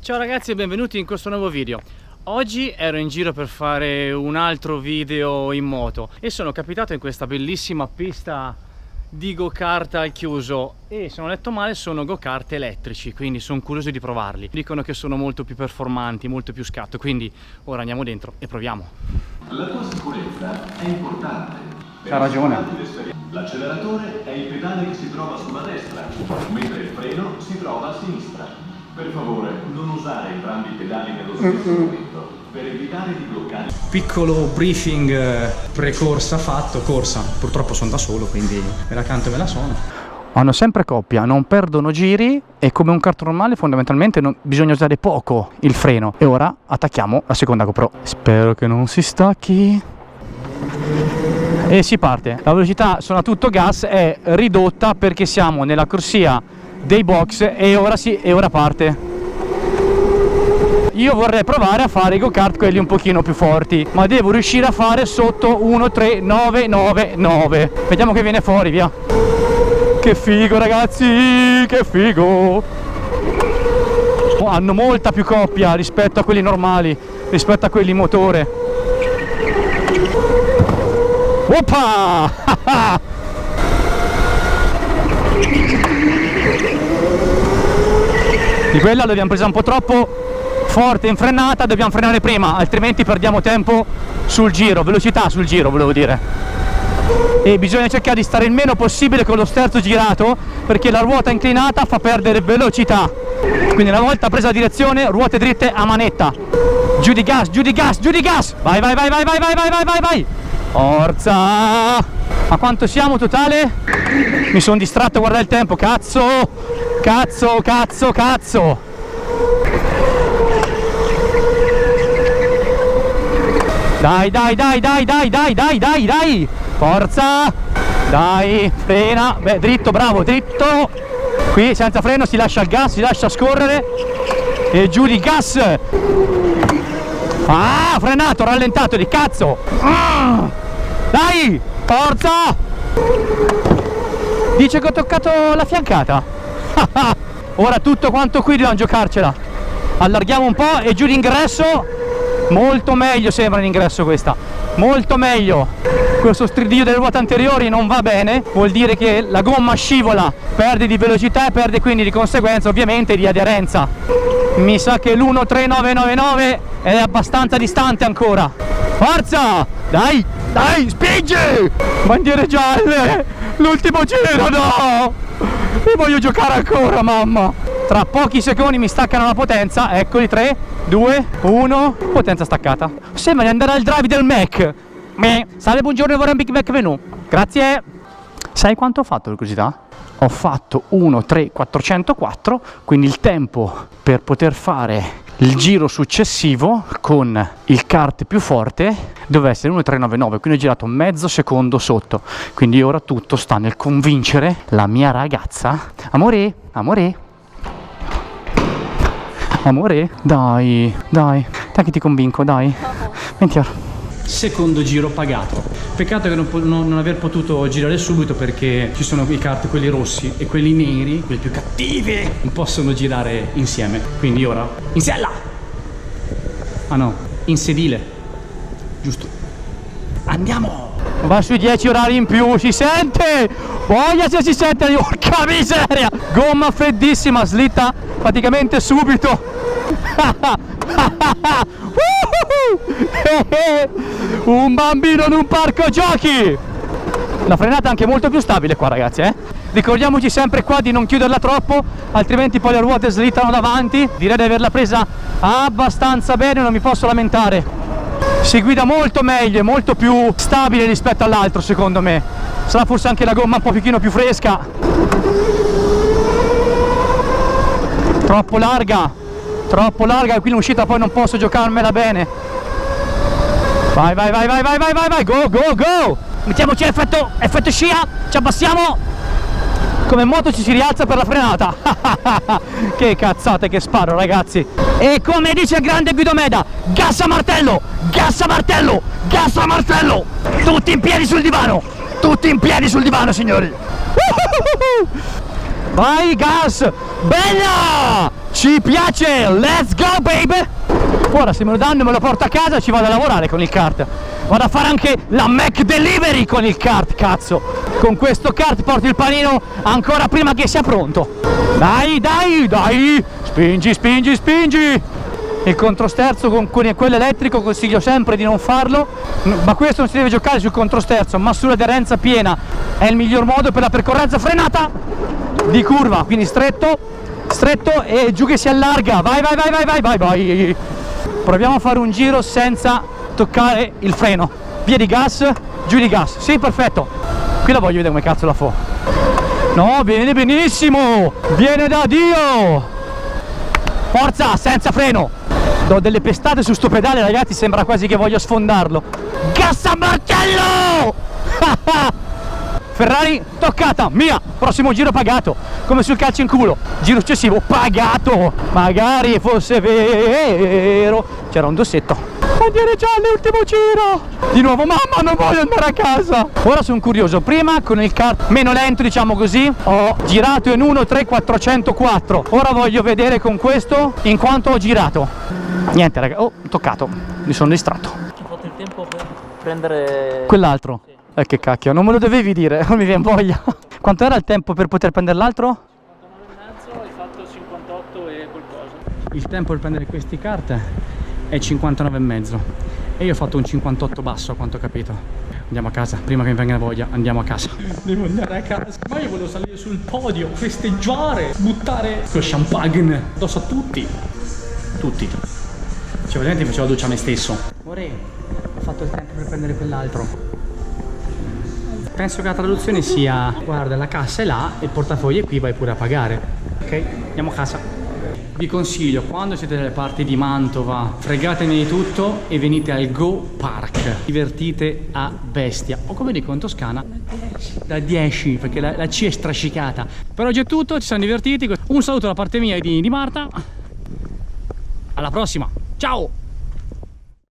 Ciao ragazzi e benvenuti in questo nuovo video. Oggi ero in giro per fare un altro video in moto e sono capitato in questa bellissima pista di go-kart al chiuso e se non ho letto male sono go-kart elettrici, quindi sono curioso di provarli. Dicono che sono molto più performanti, molto più scatto, quindi ora andiamo dentro e proviamo. La tua sicurezza è importante. Ha ragione. L'acceleratore è il pedale che si trova sulla destra, mentre il freno si trova a sinistra. Per favore, non usare entrambi i pedali nello stesso momento, per evitare di bloccare. Piccolo briefing pre-corsa fatto, corsa. Purtroppo sono da solo, quindi me la canto e me la suono. Vanno sempre coppia, non perdono giri e come un kart normale fondamentalmente bisogna usare poco il freno. E ora attacchiamo la seconda GoPro. Spero che non si stacchi. E si parte. La velocità sono a tutto gas, è ridotta perché siamo nella corsia dei box e ora sì, e ora parte. Io vorrei provare a fare i go-kart quelli un pochino più forti, ma devo riuscire a fare sotto 1.3999. Vediamo che viene fuori, via. Che figo ragazzi, che figo. Hanno molta più coppia rispetto a quelli normali, rispetto a quelli in motore. Oppa! Di quella l'abbiamo presa un po' troppo forte in frenata, dobbiamo frenare prima, altrimenti perdiamo tempo sul giro, velocità sul giro volevo dire. E bisogna cercare di stare il meno possibile con lo sterzo girato, perché la ruota inclinata fa perdere velocità. Quindi una volta presa la direzione, ruote dritte a manetta. Giù di gas, giù di gas, giù di gas! Vai, vai, vai, vai, vai, vai, vai, vai, vai, vai! Forza! A quanto siamo totale? Mi sono distratto a guardare il tempo, cazzo! Cazzo, cazzo, cazzo! Dai, dai, dai, dai, dai, dai, dai, dai, dai! Forza! Dai, frena! Beh, dritto, bravo, dritto! Qui senza freno si lascia il gas, si lascia scorrere e giù di gas! Ah, frenato, rallentato di cazzo! Dai! Forza! Dice che ho toccato la fiancata. Ora tutto quanto qui dobbiamo giocarcela. Allarghiamo un po' e giù l'ingresso. Molto meglio sembra l'ingresso questa. Molto meglio. Questo stridillo delle ruote anteriori non va bene. Vuol dire che la gomma scivola, perde di velocità e perde quindi di conseguenza ovviamente di aderenza. Mi sa che l'1.3999 è abbastanza distante ancora. Forza! Dai! Dai! Spingi! Bandiere gialle! L'ultimo giro, no! E voglio giocare ancora, mamma! Tra pochi secondi mi staccano la potenza. Eccoli, 3, 2, 1. Potenza staccata. Sembra di andare al drive del Mac. Salve, buongiorno, vorrei un Big Mac menu. Grazie. Sai quanto ho fatto, per curiosità? Ho fatto 1.3404, quindi il tempo per poter fare il giro successivo con il kart più forte doveva essere 1.399, quindi ho girato mezzo secondo sotto. Quindi ora tutto sta nel convincere la mia ragazza. Amore, amore, amore, dai, dai, dai che ti convinco, dai. Venti ora. Secondo giro pagato. Peccato che non aver potuto girare subito, perché ci sono i kart, quelli rossi e quelli neri, quelli più cattivi, non possono girare insieme. Quindi ora in sella. Ah no, in sedile. Giusto. Andiamo. Va sui 10 orari in più, si sente. Voglia se si sente, porca miseria. Gomma freddissima, slitta praticamente subito. Un bambino in un parco giochi. La frenata è anche molto più stabile qua, ragazzi, Ricordiamoci sempre qua di non chiuderla troppo, altrimenti poi le ruote slittano davanti. Direi di averla presa abbastanza bene, non mi posso lamentare. Si guida molto meglio e molto più stabile rispetto all'altro, secondo me. Sarà forse anche la gomma un pochino più fresca. Troppo larga, qui in uscita poi non posso giocarmela bene. Vai, vai, vai, vai, vai, vai, vai, vai, go, go, go! Mettiamoci effetto scia, ci abbassiamo. Come moto ci si rialza per la frenata. Che cazzate che sparo, ragazzi. E come dice il grande Guido Meda, gas a martello, gas a martello, gas a martello. Tutti in piedi sul divano, tutti in piedi sul divano, signori. Vai, gas, bella! Ci piace, let's go baby. Ora se me lo danno e me lo porto a casa ci vado a lavorare con il kart. Vado a fare anche la Mac Delivery con il kart, cazzo. Con questo kart porto il panino ancora prima che sia pronto. Dai, dai, dai. Spingi, spingi, spingi. Il controsterzo con quello elettrico consiglio sempre di non farlo, ma questo non si deve giocare sul controsterzo, ma sull'aderenza piena. È il miglior modo per la percorrenza frenata di curva, quindi stretto, stretto e giù che si allarga. Vai, vai, vai, vai, vai, vai, vai. Proviamo a fare un giro senza toccare il freno. Via di gas, giù di gas. Sì, perfetto. Qui la voglio vedere come cazzo la fa. No, viene benissimo. Viene da Dio. Forza, senza freno. Do delle pestate su sto pedale, ragazzi, sembra quasi che voglio sfondarlo. Gas a martello! Ferrari toccata, mia, prossimo giro pagato, come sul calcio in culo, giro successivo pagato, magari fosse vero, c'era un dossetto. Bandiere gialle, ultimo giro, di nuovo, mamma non voglio andare a casa. Ora sono curioso, prima con il kart meno lento diciamo così, ho girato in 1.3.404, ora voglio vedere con questo in quanto ho girato. Niente raga, ho toccato, mi sono distratto. Ho fatto il tempo per prendere quell'altro? Che cacchio, non me lo dovevi dire, non mi viene voglia. Quanto era il tempo per poter prendere l'altro? 59,5, hai fatto 58 e qualcosa. Il tempo per prendere questi kart è 59,5 e io ho fatto un 58 basso a quanto ho capito. Andiamo a casa, prima che mi venga la voglia, andiamo a casa. Devo andare a casa, ma io volevo salire sul podio, festeggiare, buttare lo champagne addosso a tutti. Tutti. Cioè veramente facevo la doccia a me stesso. Ora ho fatto il tempo per prendere quell'altro. Penso che la traduzione sia: guarda, la cassa è là e il portafoglio è qui, vai pure a pagare. Ok, andiamo a casa. Vi consiglio, quando siete dalle parti di Mantova, fregatene di tutto e venite al Go Park. Divertite a bestia. O come dico in Toscana, da 10, perché la C è strascicata. Per oggi è tutto, ci siamo divertiti. Un saluto da parte mia e di Marta. Alla prossima, ciao!